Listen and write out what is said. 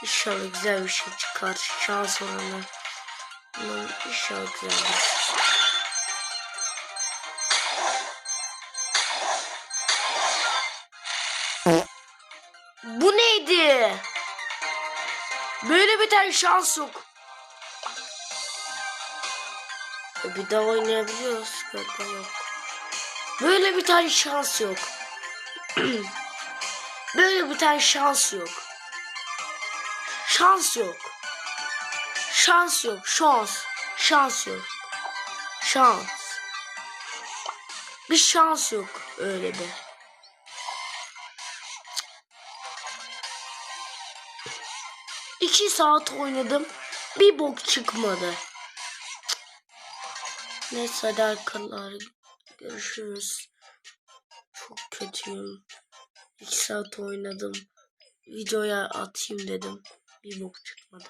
İnşallah güzel bir şey çıkar. Şans oranı. İnşallah güzel bir şey. Bu neydi? Böyle bir tane şans yok. Bir daha oynayabiliyoruz. Yok. Böyle bir tane şans yok. Böyle bir tane şans yok. Şans yok. Şans yok. Şans. Şans yok. Şans. Bir şans yok öyle bir. İki saat oynadım. Bir bok çıkmadı. Neyse hadi arkadaşlar. Görüşürüz. Çok kötüyüm. 2 saat oynadım. Videoya atayım dedim. Bir bok çıkmadı.